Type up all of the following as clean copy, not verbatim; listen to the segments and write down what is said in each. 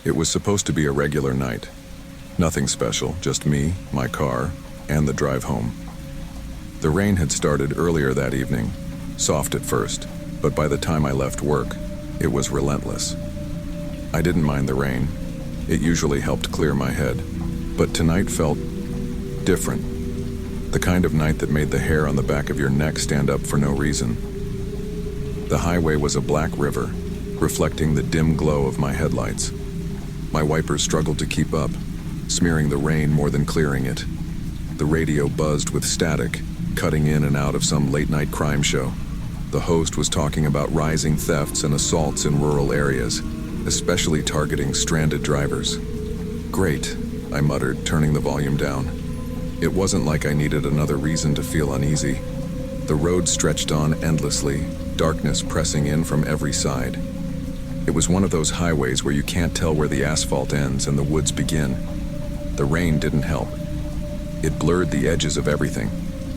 It was supposed to be a regular night. Nothing special, just me, my car, and the drive home. The rain had started earlier that evening, soft at first, but by the time I left work, it was relentless. I didn't mind the rain. It usually helped clear my head, but tonight felt different. The kind of night that made the hair on the back of your neck stand up for no reason. The highway was a black river, reflecting the dim glow of my headlights. My wipers struggled to keep up, smearing the rain more than clearing it. The radio buzzed with static, cutting in and out of some late-night crime show. The host was talking about rising thefts and assaults in rural areas, especially targeting stranded drivers. Great, I muttered, turning the volume down. It wasn't like I needed another reason to feel uneasy. The road stretched on endlessly, darkness pressing in from every side. It was one of those highways where you can't tell where the asphalt ends and the woods begin. The rain didn't help. It blurred the edges of everything,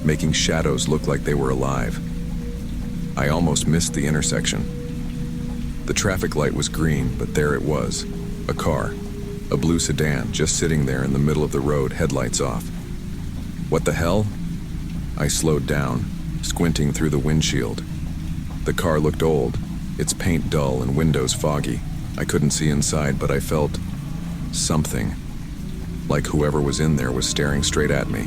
making shadows look like they were alive. I almost missed the intersection. The traffic light was green, but there it was, a car, a blue sedan just sitting there in the middle of the road, headlights off. What the hell? I slowed down, squinting through the windshield. The car looked old, its paint dull and windows foggy. I couldn't see inside, but I felt something. Like whoever was in there was staring straight at me.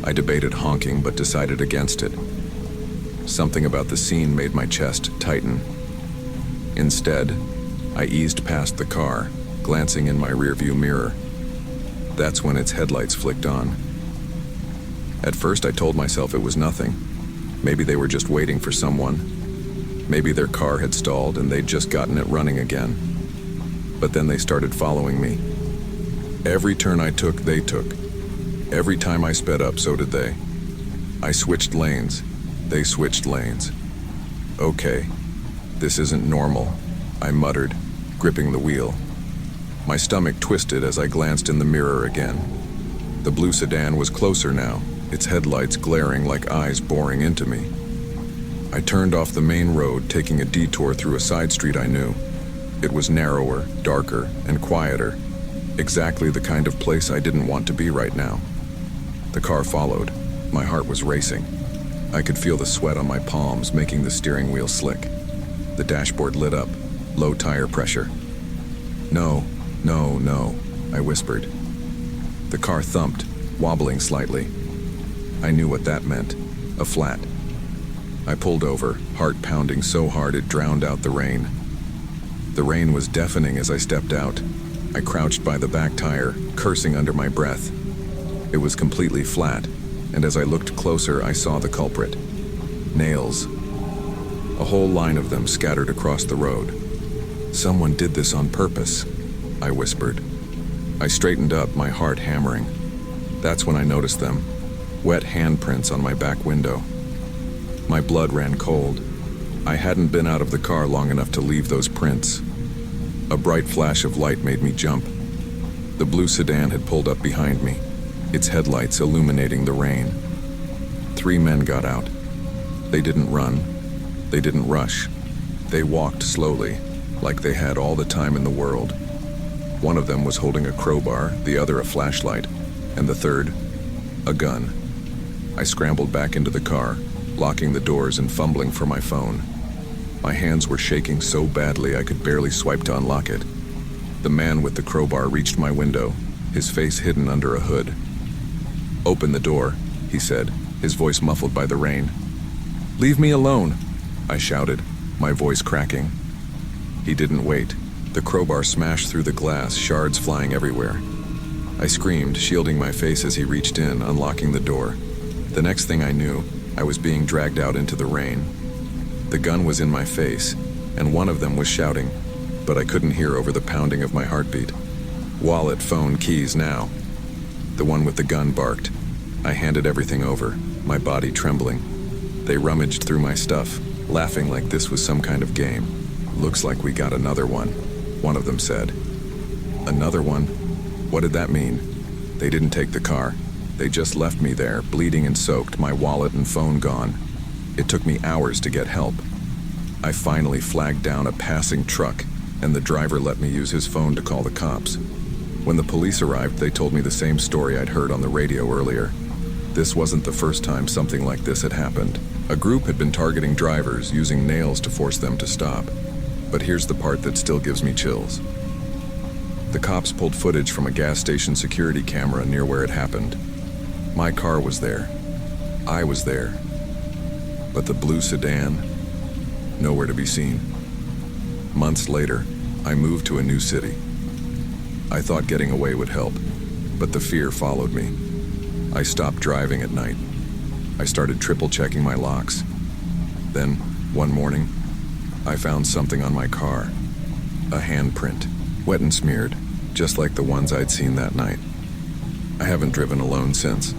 I debated honking, but decided against it. Something about the scene made my chest tighten. Instead, I eased past the car, glancing in my rearview mirror. That's when its headlights flicked on. At first, I told myself it was nothing. Maybe they were just waiting for someone. Maybe their car had stalled and they'd just gotten it running again. But then they started following me. Every turn I took, they took. Every time I sped up, so did they. I switched lanes. They switched lanes. Okay, this isn't normal, I muttered, gripping the wheel. My stomach twisted as I glanced in the mirror again. The blue sedan was closer now, its headlights glaring like eyes boring into me. I turned off the main road, taking a detour through a side street I knew. It was narrower, darker, and quieter. Exactly the kind of place I didn't want to be right now. The car followed. My heart was racing. I could feel the sweat on my palms making the steering wheel slick. The dashboard lit up, low tire pressure. No, no, no, I whispered. The car thumped, wobbling slightly. I knew what that meant, a flat. I pulled over, heart pounding so hard it drowned out the rain. The rain was deafening as I stepped out. I crouched by the back tire, cursing under my breath. It was completely flat, and as I looked closer, I saw the culprit. Nails. A whole line of them scattered across the road. Someone did this on purpose, I whispered. I straightened up, my heart hammering. That's when I noticed them, wet handprints on my back window. My blood ran cold. I hadn't been out of the car long enough to leave those prints. A bright flash of light made me jump. The blue sedan had pulled up behind me, its headlights illuminating the rain. 3 men got out. They didn't run. They didn't rush. They walked slowly, like they had all the time in the world. One of them was holding a crowbar, the other a flashlight, and the third, a gun. I scrambled back into the car, locking the doors and fumbling for my phone. My hands were shaking so badly I could barely swipe to unlock it. The man with the crowbar reached my window, his face hidden under a hood. "Open the door," he said, his voice muffled by the rain. "Leave me alone," I shouted, my voice cracking. He didn't wait. The crowbar smashed through the glass, shards flying everywhere. I screamed, shielding my face as he reached in, unlocking the door. The next thing I knew, I was being dragged out into the rain. The gun was in my face, and one of them was shouting, but I couldn't hear over the pounding of my heartbeat. "Wallet, phone, keys, now." The one with the gun barked. I handed everything over, my body trembling. They rummaged through my stuff, laughing like this was some kind of game. "Looks like we got another one of them said. Another one? What did that mean? They didn't take the car. They just left me there, bleeding and soaked, my wallet and phone gone. It took me hours to get help. I finally flagged down a passing truck, and the driver let me use his phone to call the cops. When the police arrived, they told me the same story I'd heard on the radio earlier. This wasn't the first time something like this had happened. A group had been targeting drivers, using nails to force them to stop. But here's the part that still gives me chills. The cops pulled footage from a gas station security camera near where it happened. My car was there. I was there. But the blue sedan, nowhere to be seen. Months later, I moved to a new city. I thought getting away would help, but the fear followed me. I stopped driving at night. I started triple-checking my locks. Then, one morning, I found something on my car. A handprint, wet and smeared, just like the ones I'd seen that night. I haven't driven alone since.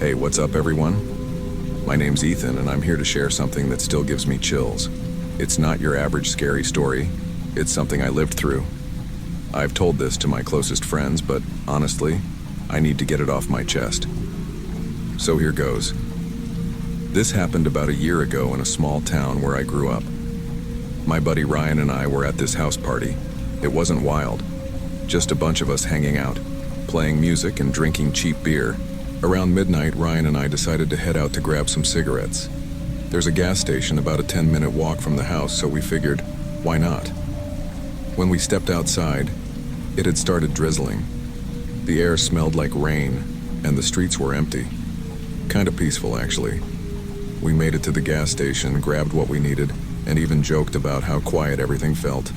Hey, what's up, everyone? My name's Ethan, and I'm here to share something that still gives me chills. It's not your average scary story. It's something I lived through. I've told this to my closest friends, but honestly, I need to get it off my chest. So here goes. This happened about a year ago in a small town where I grew up. My buddy Ryan and I were at this house party. It wasn't wild, just a bunch of us hanging out, playing music and drinking cheap beer. Around midnight, Ryan and I decided to head out to grab some cigarettes. There's a gas station about a 10-minute walk from the house, so we figured, why not? When we stepped outside, it had started drizzling. The air smelled like rain, and the streets were empty. Kinda peaceful, actually. We made it to the gas station, grabbed what we needed, and even joked about how quiet everything felt.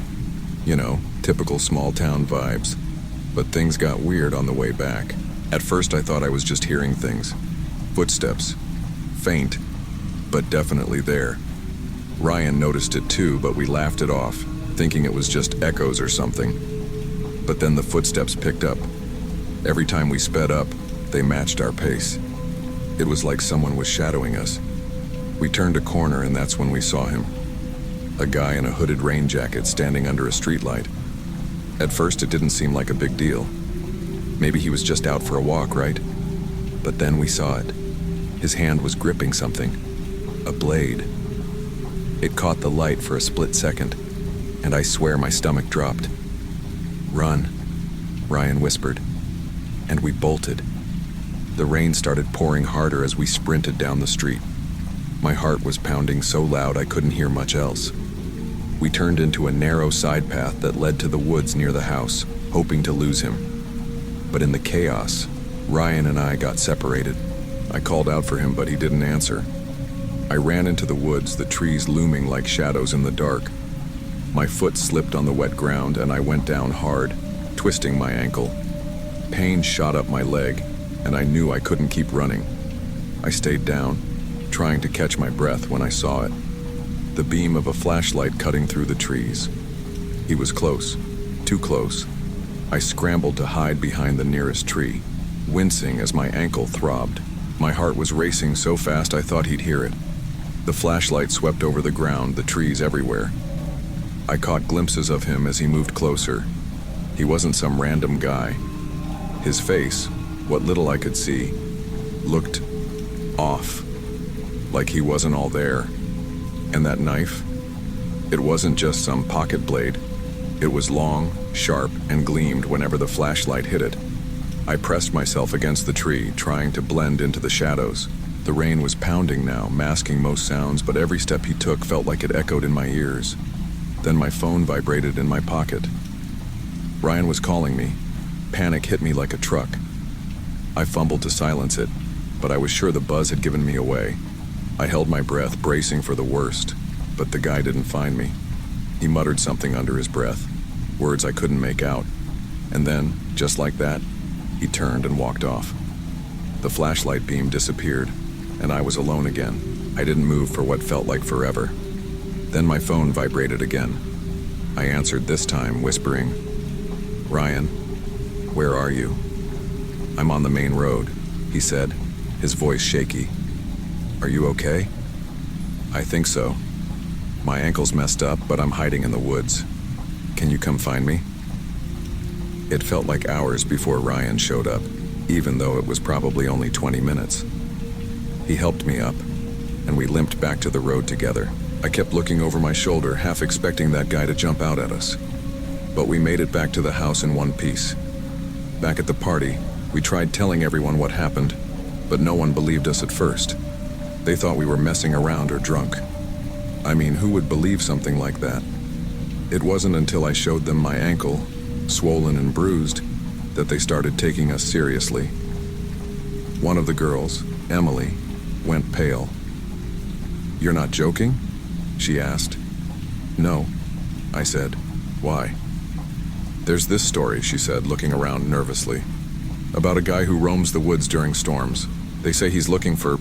You know, typical small-town vibes. But things got weird on the way back. At first I thought I was just hearing things. Footsteps. Faint, but definitely there. Ryan noticed it too, but we laughed it off, thinking it was just echoes or something. But then the footsteps picked up. Every time we sped up, they matched our pace. It was like someone was shadowing us. We turned a corner, and that's when we saw him. A guy in a hooded rain jacket standing under a streetlight. At first it didn't seem like a big deal. Maybe he was just out for a walk, right? But then we saw it. His hand was gripping something. A blade. It caught the light for a split second, and I swear my stomach dropped. "Run," Ryan whispered, and we bolted. The rain started pouring harder as we sprinted down the street. My heart was pounding so loud I couldn't hear much else. We turned into a narrow side path that led to the woods near the house, hoping to lose him. But in the chaos, Ryan and I got separated. I called out for him, but he didn't answer. I ran into the woods, the trees looming like shadows in the dark. My foot slipped on the wet ground, and I went down hard, twisting my ankle. Pain shot up my leg, and I knew I couldn't keep running. I stayed down, trying to catch my breath when I saw it. The beam of a flashlight cutting through the trees. He was close, too close. I scrambled to hide behind the nearest tree, wincing as my ankle throbbed. My heart was racing so fast I thought he'd hear it. The flashlight swept over the ground, the trees everywhere. I caught glimpses of him as he moved closer. He wasn't some random guy. His face, what little I could see, looked off, like he wasn't all there. And that knife? It wasn't just some pocket blade. It was long, sharp, and gleamed whenever the flashlight hit it. I pressed myself against the tree, trying to blend into the shadows. The rain was pounding now, masking most sounds, but every step he took felt like it echoed in my ears. Then my phone vibrated in my pocket. Ryan was calling me. Panic hit me like a truck. I fumbled to silence it, but I was sure the buzz had given me away. I held my breath, bracing for the worst, but the guy didn't find me. He muttered something under his breath, words I couldn't make out. And then, just like that, he turned and walked off. The flashlight beam disappeared, and I was alone again. I didn't move for what felt like forever. Then my phone vibrated again. I answered this time, whispering, "Ryan, where are you?" "I'm on the main road," he said, his voice shaky. "Are you okay?" "I think so. My ankle's messed up, but I'm hiding in the woods. Can you come find me?" It felt like hours before Ryan showed up. even though it was probably only 20 minutes. He helped me up, and we limped back to the road together. I kept looking over my shoulder, half expecting that guy to jump out at us. But we made it back to the house in one piece. Back at the party, we tried telling everyone what happened, but no one believed us at first. They thought we were messing around or drunk. I mean, who would believe something like that? It wasn't until I showed them my ankle, swollen and bruised, that they started taking us seriously. One of the girls, Emily, went pale. "You're not joking?" she asked. "No," I said. "Why?" "There's this story," she said, looking around nervously, "about a guy who roams the woods during storms. They say he's looking for,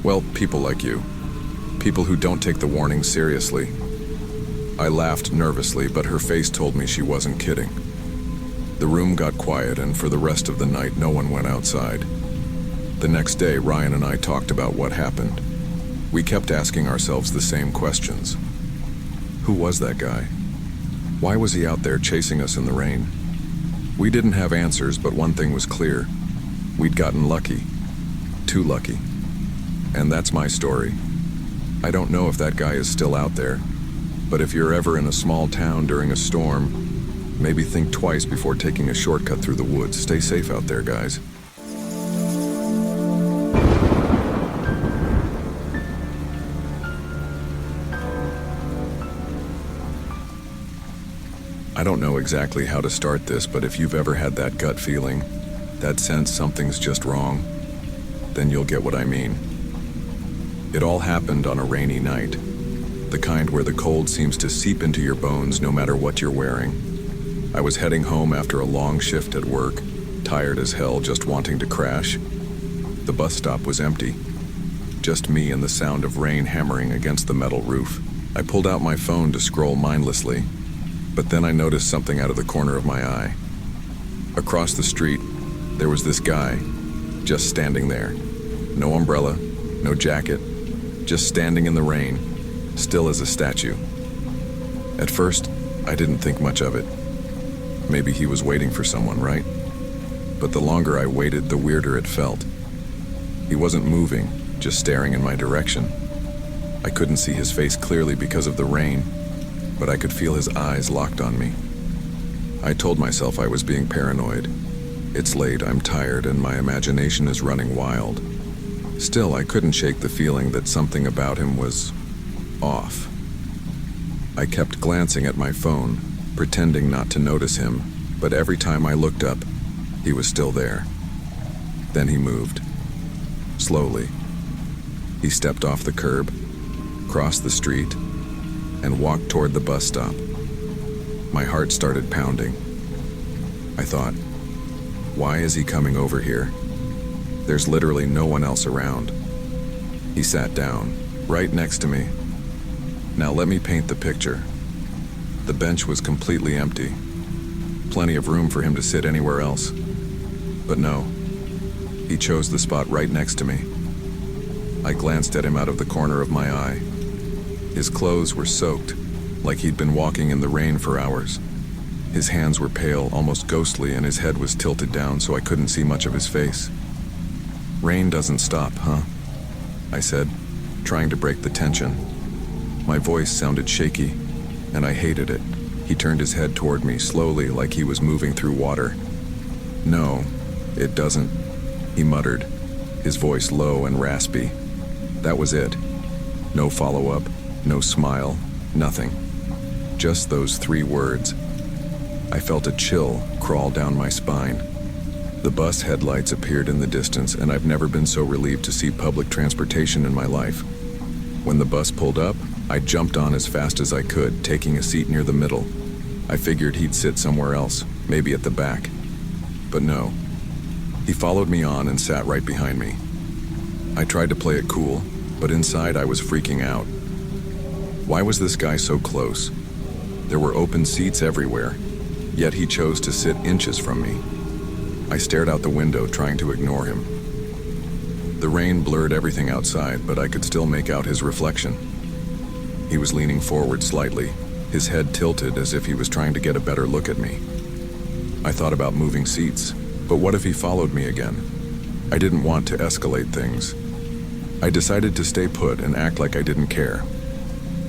well, people like you. People who don't take the warnings seriously." I laughed nervously, but her face told me she wasn't kidding. The room got quiet, and for the rest of the night, no one went outside. The next day, Ryan and I talked about what happened. We kept asking ourselves the same questions. Who was that guy? Why was he out there chasing us in the rain? We didn't have answers, but one thing was clear. We'd gotten lucky. Too lucky. And that's my story. I don't know if that guy is still out there, but if you're ever in a small town during a storm, maybe think twice before taking a shortcut through the woods. Stay safe out there, guys. I don't know exactly how to start this, but if you've ever had that gut feeling, that sense something's just wrong, then you'll get what I mean. It all happened on a rainy night, the kind where the cold seems to seep into your bones no matter what you're wearing. I was heading home after a long shift at work, tired as hell, just wanting to crash. The bus stop was empty, just me and the sound of rain hammering against the metal roof. I pulled out my phone to scroll mindlessly, but then I noticed something out of the corner of my eye. Across the street, there was this guy, just standing there. No umbrella, no jacket, just standing in the rain, still as a statue. At first, I didn't think much of it. Maybe he was waiting for someone, right? But the longer I waited, the weirder it felt. He wasn't moving, just staring in my direction. I couldn't see his face clearly because of the rain, but I could feel his eyes locked on me. I told myself I was being paranoid. It's late, I'm tired, and my imagination is running wild. Still, I couldn't shake the feeling that something about him was off. I kept glancing at my phone, pretending not to notice him, but every time I looked up, he was still there. Then he moved. Slowly. He stepped off the curb, crossed the street, and walked toward the bus stop. My heart started pounding. I thought, why is he coming over here? There's literally no one else around. He sat down, right next to me. Now let me paint the picture. The bench was completely empty. Plenty of room for him to sit anywhere else. But no, he chose the spot right next to me. I glanced at him out of the corner of my eye. His clothes were soaked, like he'd been walking in the rain for hours. His hands were pale, almost ghostly, and his head was tilted down so I couldn't see much of his face. "Rain doesn't stop, huh?" I said, trying to break the tension. My voice sounded shaky, and I hated it. He turned his head toward me slowly, like he was moving through water. "No, it doesn't," he muttered, his voice low and raspy. That was it. No follow-up, no smile, nothing. Just those 3 words. I felt a chill crawl down my spine. The bus headlights appeared in the distance, and I've never been so relieved to see public transportation in my life. When the bus pulled up, I jumped on as fast as I could, taking a seat near the middle. I figured he'd sit somewhere else, maybe at the back. But no. He followed me on and sat right behind me. I tried to play it cool, but inside I was freaking out. Why was this guy so close? There were open seats everywhere, yet he chose to sit inches from me. I stared out the window, trying to ignore him. The rain blurred everything outside, but I could still make out his reflection. He was leaning forward slightly, his head tilted as if he was trying to get a better look at me. I thought about moving seats, But what if he followed me again? I didn't want to escalate things. I decided to stay put and act like I didn't care.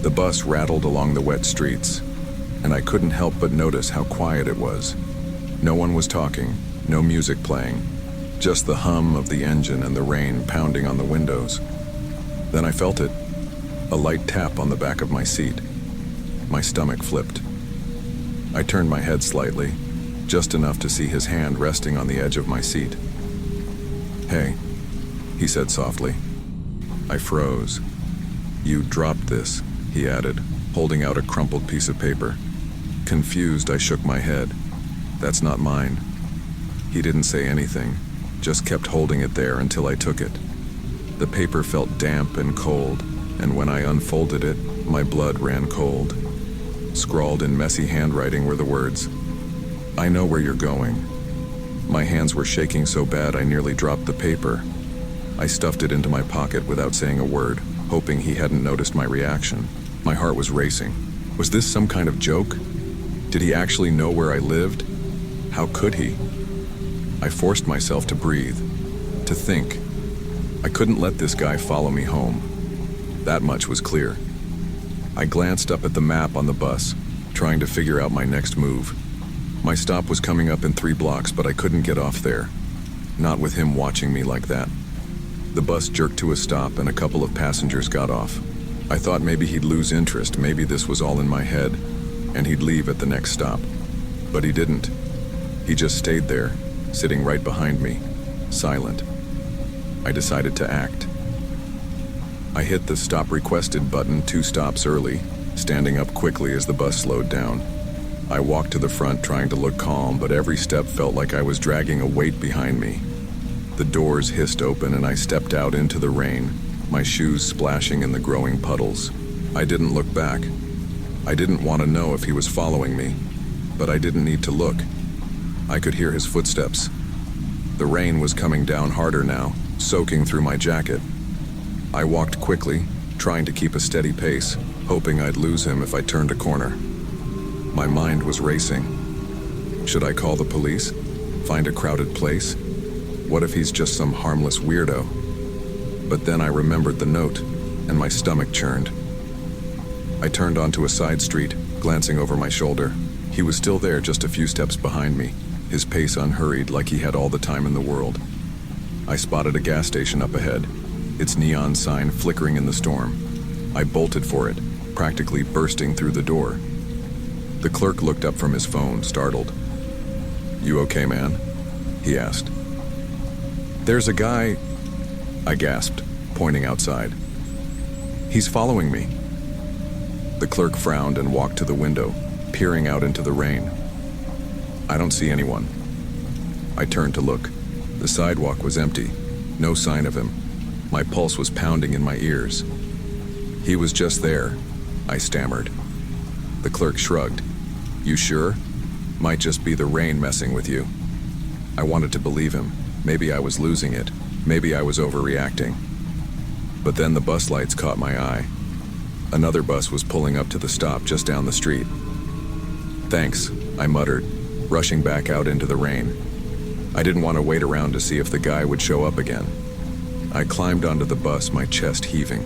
The bus rattled along the wet streets, and I couldn't help but notice how quiet it was. No one was talking, no music playing, just the hum of the engine and the rain pounding on the windows. Then I felt it, a light tap on the back of my seat. My stomach flipped. I turned my head slightly, just enough to see his hand resting on the edge of my seat. "Hey," he said softly. I froze. "You dropped this," he added, holding out a crumpled piece of paper. Confused, I shook my head. "That's not mine." He didn't say anything, just kept holding it there until I took it. The paper felt damp and cold, and when I unfolded it, my blood ran cold. Scrawled in messy handwriting were the words, "I know where you're going." My hands were shaking so bad I nearly dropped the paper. I stuffed it into my pocket without saying a word, hoping he hadn't noticed my reaction. My heart was racing. Was this some kind of joke? Did he actually know where I lived? How could he? I forced myself to breathe, to think. I couldn't let this guy follow me home. That much was clear. I glanced up at the map on the bus, trying to figure out my next move. My stop was coming up in 3 blocks, but I couldn't get off there. Not with him watching me like that. The bus jerked to a stop and a couple of passengers got off. I thought maybe he'd lose interest, maybe this was all in my head, and he'd leave at the next stop. But he didn't. He just stayed there, sitting right behind me, silent. I decided to act. I hit the stop requested button 2 stops early, standing up quickly as the bus slowed down. I walked to the front trying to look calm, but every step felt like I was dragging a weight behind me. The doors hissed open and I stepped out into the rain, my shoes splashing in the growing puddles. I didn't look back. I didn't want to know if he was following me, but I didn't need to look. I could hear his footsteps. The rain was coming down harder now, soaking through my jacket. I walked quickly, trying to keep a steady pace, hoping I'd lose him if I turned a corner. My mind was racing. Should I call the police? Find a crowded place? What if he's just some harmless weirdo? But then I remembered the note, and my stomach churned. I turned onto a side street, glancing over my shoulder. He was still there, just a few steps behind me, his pace unhurried like he had all the time in the world. I spotted a gas station up ahead, its neon sign flickering in the storm. I bolted for it, practically bursting through the door. The clerk looked up from his phone, startled. "You okay, man?" he asked. "There's a guy," I gasped, pointing outside. "He's following me." The clerk frowned and walked to the window, peering out into the rain. "I don't see anyone." I turned to look. The sidewalk was empty, no sign of him. My pulse was pounding in my ears. "He was just there," I stammered. The clerk shrugged. "You sure? Might just be the rain messing with you." I wanted to believe him. Maybe I was losing it. Maybe I was overreacting. But then the bus lights caught my eye. Another bus was pulling up to the stop just down the street. "Thanks," I muttered, rushing back out into the rain. I didn't want to wait around to see if the guy would show up again. I climbed onto the bus, my chest heaving.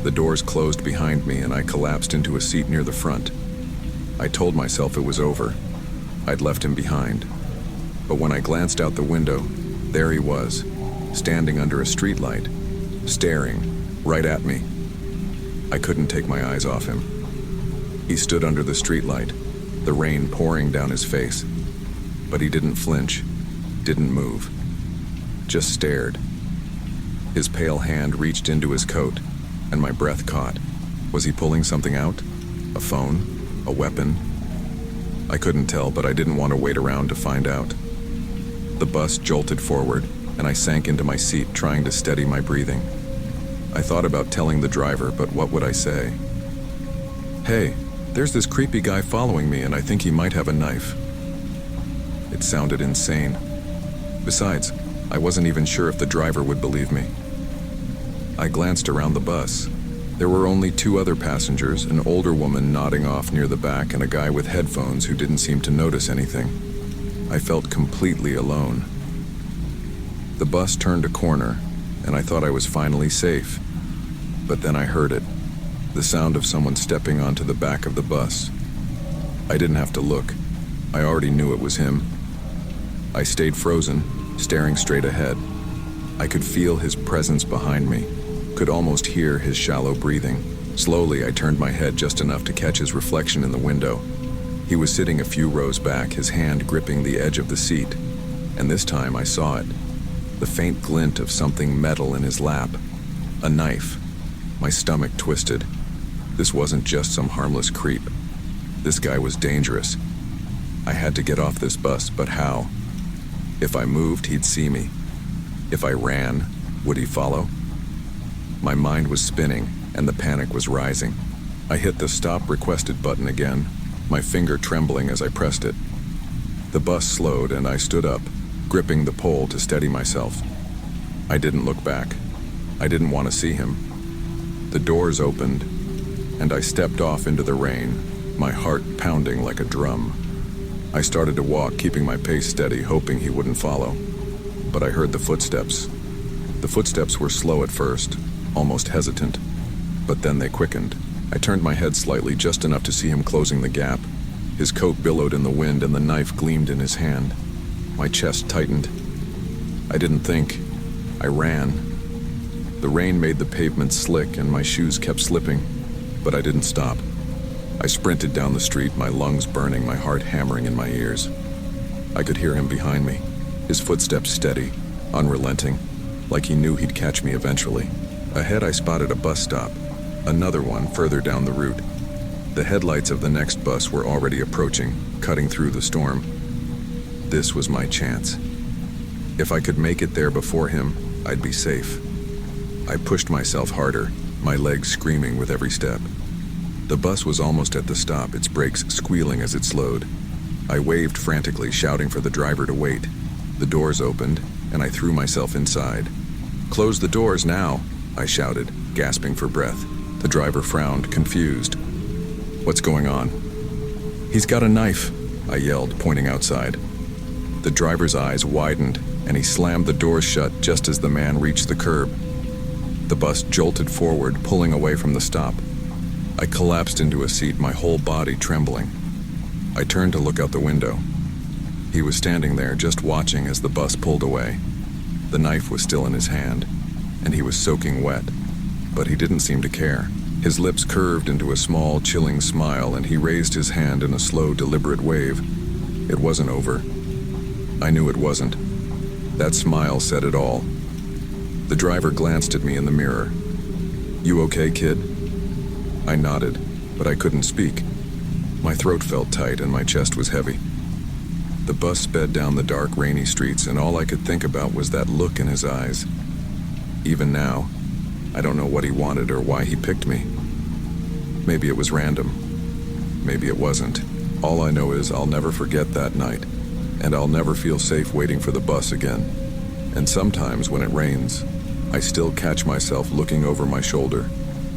The doors closed behind me and I collapsed into a seat near the front. I told myself it was over. I'd left him behind. But when I glanced out the window, there he was, standing under a streetlight, staring right at me. I couldn't take my eyes off him. He stood under the streetlight, the rain pouring down his face. But he didn't flinch, didn't move, just stared. His pale hand reached into his coat, and my breath caught. Was he pulling something out? A phone? A weapon? I couldn't tell, but I didn't want to wait around to find out. The bus jolted forward, and I sank into my seat, trying to steady my breathing. I thought about telling the driver, but what would I say? "Hey, there's this creepy guy following me, and I think he might have a knife." It sounded insane. Besides, I wasn't even sure if the driver would believe me. I glanced around the bus. There were only 2 other passengers, an older woman nodding off near the back and a guy with headphones who didn't seem to notice anything. I felt completely alone. The bus turned a corner, and I thought I was finally safe. But then I heard it, the sound of someone stepping onto the back of the bus. I didn't have to look. I already knew it was him. I stayed frozen, staring straight ahead. I could feel his presence behind me, could almost hear his shallow breathing. Slowly, I turned my head just enough to catch his reflection in the window. He was sitting a few rows back, his hand gripping the edge of the seat. And this time I saw it. The faint glint of something metal in his lap. A knife. My stomach twisted. This wasn't just some harmless creep. This guy was dangerous. I had to get off this bus, but how? If I moved, he'd see me. If I ran, would he follow? My mind was spinning, and the panic was rising. I hit the stop requested button again, my finger trembling as I pressed it. The bus slowed, and I stood up, gripping the pole to steady myself. I didn't look back. I didn't want to see him. The doors opened, and I stepped off into the rain, my heart pounding like a drum. I started to walk, keeping my pace steady, hoping he wouldn't follow. But I heard the footsteps. The footsteps were slow at first, almost hesitant, but then they quickened. I turned my head slightly, just enough to see him closing the gap. His coat billowed in the wind, and the knife gleamed in his hand. My chest tightened. I didn't think. I ran. The rain made the pavement slick, and my shoes kept slipping, but I didn't stop. I sprinted down the street, my lungs burning, my heart hammering in my ears. I could hear him behind me, his footsteps steady, unrelenting, like he knew he'd catch me eventually. Ahead I spotted a bus stop, another one further down the route. The headlights of the next bus were already approaching, cutting through the storm. This was my chance. If I could make it there before him, I'd be safe. I pushed myself harder, my legs screaming with every step. The bus was almost at the stop, its brakes squealing as it slowed. I waved frantically, shouting for the driver to wait. The doors opened, and I threw myself inside. "Close the doors now," I shouted, gasping for breath. The driver frowned, confused. "What's going on?" "He's got a knife," I yelled, pointing outside. The driver's eyes widened, and he slammed the doors shut just as the man reached the curb. The bus jolted forward, pulling away from the stop. I collapsed into a seat, my whole body trembling. I turned to look out the window. He was standing there, just watching as the bus pulled away. The knife was still in his hand, and he was soaking wet, but he didn't seem to care. His lips curved into a small, chilling smile, and he raised his hand in a slow, deliberate wave. It wasn't over. I knew it wasn't. That smile said it all. The driver glanced at me in the mirror. "You okay, kid?" I nodded, but I couldn't speak. My throat felt tight and my chest was heavy. The bus sped down the dark, rainy streets, and all I could think about was that look in his eyes. Even now, I don't know what he wanted or why he picked me. Maybe it was random. Maybe it wasn't. All I know is I'll never forget that night, and I'll never feel safe waiting for the bus again. And sometimes when it rains, I still catch myself looking over my shoulder,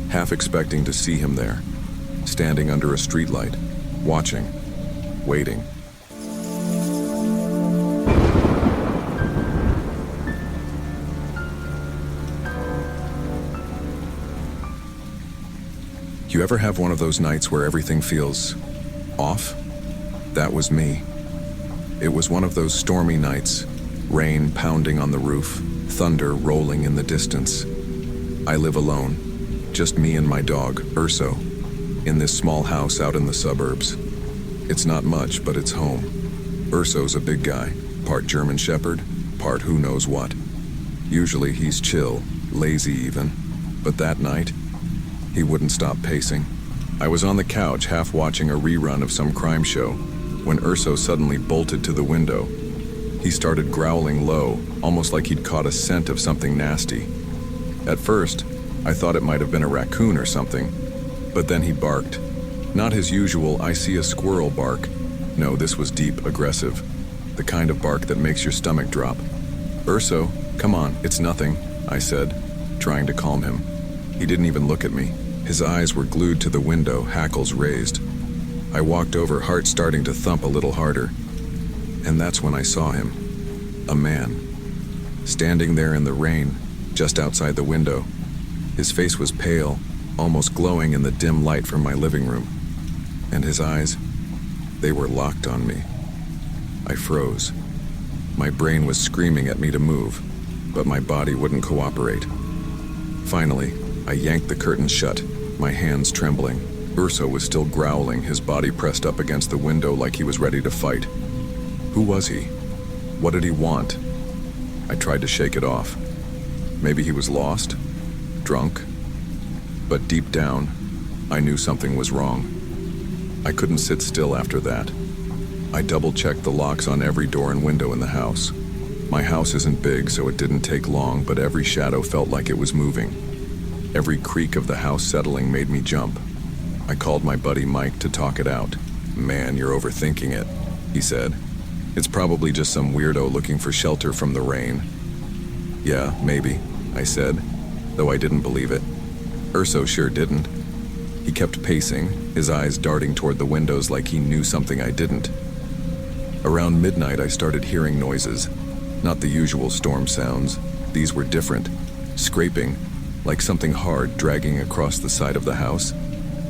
half expecting to see him there, standing under a streetlight, watching, waiting. You ever have one of those nights where everything feels off? That was me. It was one of those stormy nights, rain pounding on the roof, thunder rolling in the distance. I live alone, just me and my dog, Urso, in this small house out in the suburbs. It's not much, but it's home. Urso's a big guy, part German Shepherd, part who knows what. Usually he's chill, lazy even, but that night, he wouldn't stop pacing. I was on the couch, half watching a rerun of some crime show, when Urso suddenly bolted to the window. He started growling low, almost like he'd caught a scent of something nasty. At first, I thought it might have been a raccoon or something, but then he barked. Not his usual, "I see a squirrel" bark. No, this was deep, aggressive, the kind of bark that makes your stomach drop. "Urso, come on, it's nothing," I said, trying to calm him. He didn't even look at me. His eyes were glued to the window, hackles raised. I walked over, heart starting to thump a little harder. And that's when I saw him. A man. standing there in the rain, just outside the window. His face was pale, almost glowing in the dim light from my living room. And his eyes, they were locked on me. I froze. My brain was screaming at me to move, but my body wouldn't cooperate. Finally, I yanked the curtains shut, my hands trembling. Urso was still growling, his body pressed up against the window like he was ready to fight. Who was he? What did he want? I tried to shake it off. Maybe he was lost? Drunk? But deep down, I knew something was wrong. I couldn't sit still after that. I double-checked the locks on every door and window in the house. My house isn't big, so it didn't take long, but every shadow felt like it was moving. Every creak of the house settling made me jump. I called my buddy Mike to talk it out. "Man, you're overthinking it," he said. "It's probably just some weirdo looking for shelter from the rain." "Yeah, maybe," I said, though I didn't believe it. Urso sure didn't. He kept pacing, his eyes darting toward the windows like he knew something I didn't. Around midnight, I started hearing noises. Not the usual storm sounds. These were different. Scraping, like something hard dragging across the side of the house.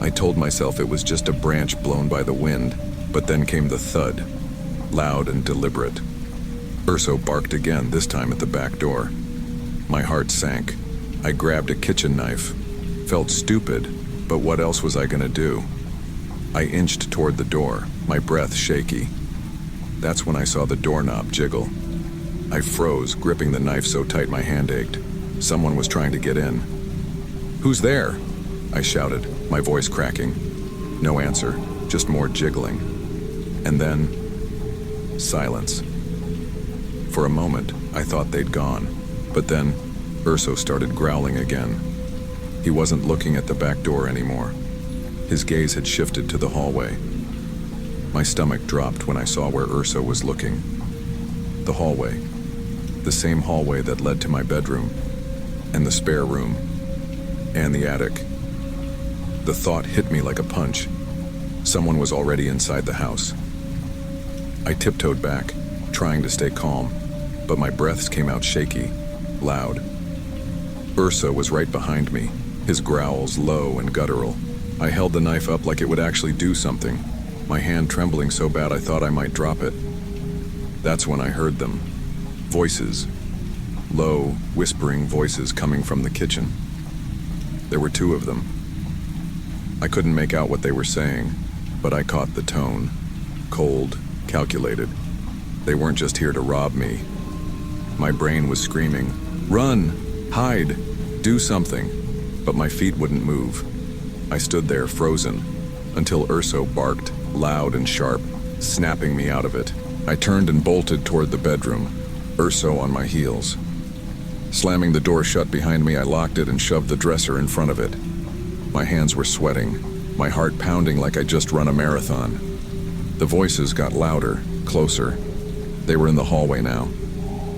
I told myself it was just a branch blown by the wind, but then came the thud, loud and deliberate. Urso barked again, this time at the back door. My heart sank. I grabbed a kitchen knife. Felt stupid, but what else was I gonna do? I inched toward the door, my breath shaky. That's when I saw the doorknob jiggle. I froze, gripping the knife so tight my hand ached. Someone was trying to get in. "Who's there?" I shouted, my voice cracking. No answer, just more jiggling. And then, silence. For a moment, I thought they'd gone, but then Urso started growling again. He wasn't looking at the back door anymore. His gaze had shifted to the hallway. My stomach dropped when I saw where Urso was looking. The hallway. The same hallway that led to my bedroom, and the spare room, and the attic. The thought hit me like a punch. Someone was already inside the house. I tiptoed back, trying to stay calm, but my breaths came out shaky, loud. Urso was right behind me, his growls low and guttural. I held the knife up like it would actually do something, my hand trembling so bad I thought I might drop it. That's when I heard them. Voices. Low, whispering voices coming from the kitchen. There were two of them. I couldn't make out what they were saying, but I caught the tone. Cold, calculated. They weren't just here to rob me. My brain was screaming, "Run! Hide! Do something!" But my feet wouldn't move. I stood there frozen, until Urso barked, loud and sharp, snapping me out of it. I turned and bolted toward the bedroom, Urso on my heels. Slamming the door shut behind me, I locked it and shoved the dresser in front of it. My hands were sweating, my heart pounding like I'd just run a marathon. The voices got louder, closer. They were in the hallway now.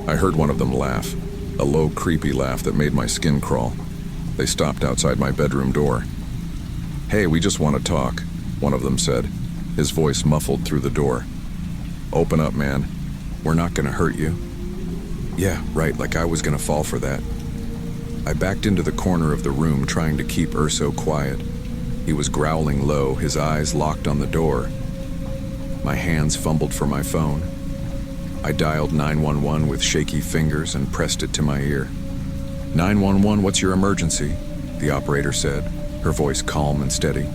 I heard one of them laugh, a low, creepy laugh that made my skin crawl. They stopped outside my bedroom door. "Hey, we just want to talk," one of them said, his voice muffled through the door. "Open up, man. We're not gonna hurt you." Yeah, right, like I was gonna fall for that. I backed into the corner of the room, trying to keep Urso quiet. He was growling low, his eyes locked on the door. My hands fumbled for my phone. I dialed 911 with shaky fingers and pressed it to my ear. 911, what's your emergency?" the operator said, her voice calm and steady.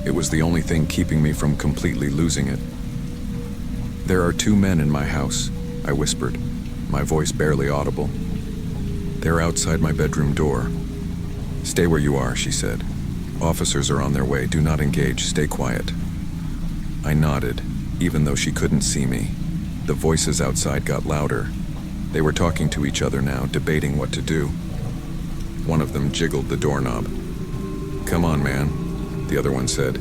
It was the only thing keeping me from completely losing it. "There are two men in my house," I whispered, my voice barely audible. "They're outside my bedroom door." "Stay where you are," she said. "Officers are on their way. Do not engage. Stay quiet." I nodded, even though she couldn't see me. The voices outside got louder. They were talking to each other now, debating what to do. One of them jiggled the doorknob. "Come on, man," the other one said.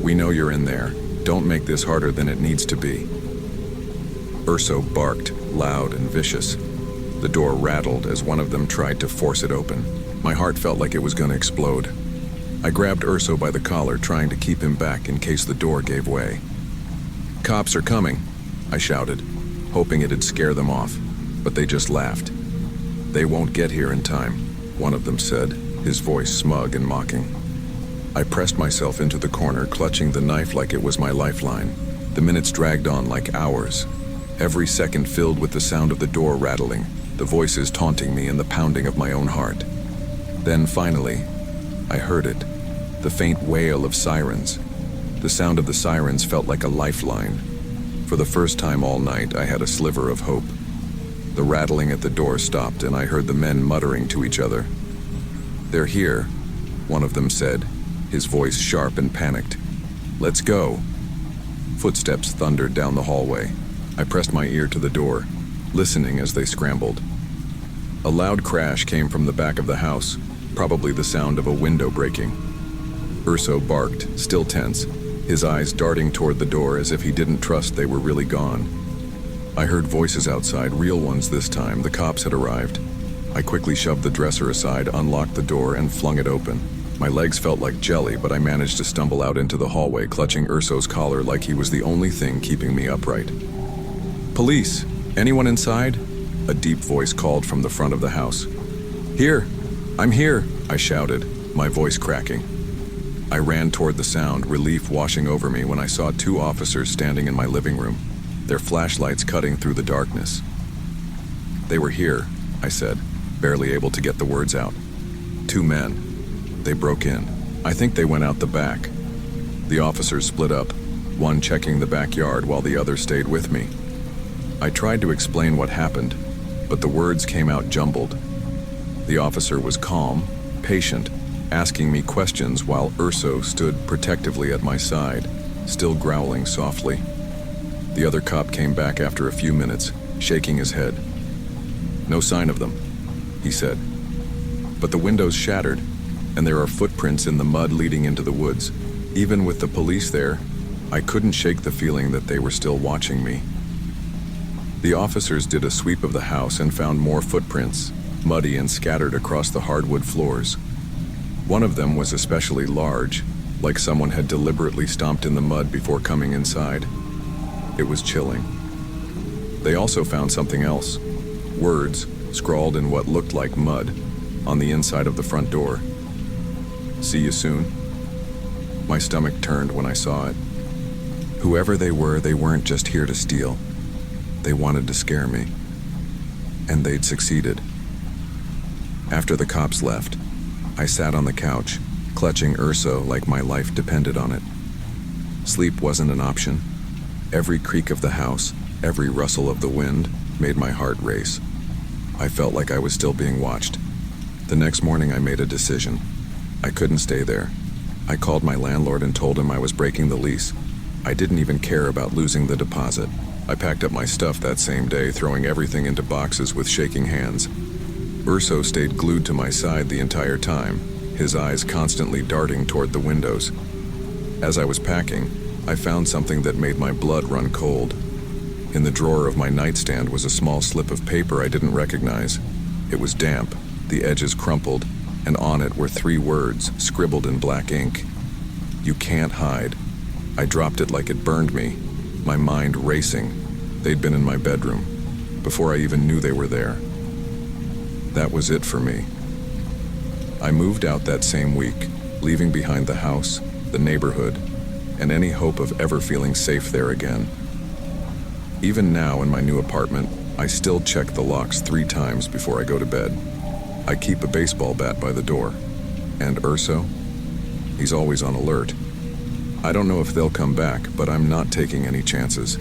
"We know you're in there. Don't make this harder than it needs to be." Urso barked, loud and vicious. The door rattled as one of them tried to force it open. My heart felt like it was going to explode. I grabbed Urso by the collar, trying to keep him back in case the door gave way. "Cops are coming," I shouted, hoping it'd scare them off, but they just laughed. "They won't get here in time," one of them said, his voice smug and mocking. I pressed myself into the corner, clutching the knife like it was my lifeline. The minutes dragged on like hours, every second filled with the sound of the door rattling, the voices taunting me, and the pounding of my own heart. Then finally, I heard it, the faint wail of sirens. The sound of the sirens felt like a lifeline. For the first time all night, I had a sliver of hope. The rattling at the door stopped, and I heard the men muttering to each other. "They're here," one of them said, his voice sharp and panicked. "Let's go." Footsteps thundered down the hallway. I pressed my ear to the door, listening as they scrambled. A loud crash came from the back of the house, probably the sound of a window breaking. Urso barked, still tense, his eyes darting toward the door as if he didn't trust they were really gone. I heard voices outside, real ones this time. The cops had arrived. I quickly shoved the dresser aside, unlocked the door, and flung it open. My legs felt like jelly, but I managed to stumble out into the hallway, clutching Urso's collar like he was the only thing keeping me upright. "Police! Anyone inside?" A deep voice called from the front of the house. "Here! I'm here!" I shouted, my voice cracking. I ran toward the sound, relief washing over me when I saw two officers standing in my living room, their flashlights cutting through the darkness. "They were here," I said, barely able to get the words out. "Two men. They broke in. I think they went out the back." The officers split up, one checking the backyard while the other stayed with me. I tried to explain what happened, but the words came out jumbled. The officer was calm, patient, asking me questions while Urso stood protectively at my side, still growling softly. The other cop came back after a few minutes, shaking his head. "No sign of them," he said. "But the window's shattered, and there are footprints in the mud leading into the woods. Even with the police there, I couldn't shake the feeling that they were still watching me." The officers did a sweep of the house and found more footprints, muddy and scattered across the hardwood floors. One of them was especially large, like someone had deliberately stomped in the mud before coming inside. It was chilling. They also found something else, words scrawled in what looked like mud on the inside of the front door. "See you soon." My stomach turned when I saw it. Whoever they were, they weren't just here to steal. They wanted to scare me. And they'd succeeded. After the cops left, I sat on the couch, clutching Urso like my life depended on it. Sleep wasn't an option. Every creak of the house, every rustle of the wind, made my heart race. I felt like I was still being watched. The next morning I made a decision. I couldn't stay there. I called my landlord and told him I was breaking the lease. I didn't even care about losing the deposit. I packed up my stuff that same day, throwing everything into boxes with shaking hands. Urso stayed glued to my side the entire time, his eyes constantly darting toward the windows. As I was packing, I found something that made my blood run cold. In the drawer of my nightstand was a small slip of paper I didn't recognize. It was damp, the edges crumpled, and on it were 3 words scribbled in black ink. "You can't hide." I dropped it like it burned me, my mind racing. They'd been in my bedroom, before I even knew they were there. That was it for me. I moved out that same week, leaving behind the house, the neighborhood, and any hope of ever feeling safe there again. Even now in my new apartment, I still check the locks 3 times before I go to bed. I keep a baseball bat by the door. And Urso? He's always on alert. I don't know if they'll come back, but I'm not taking any chances.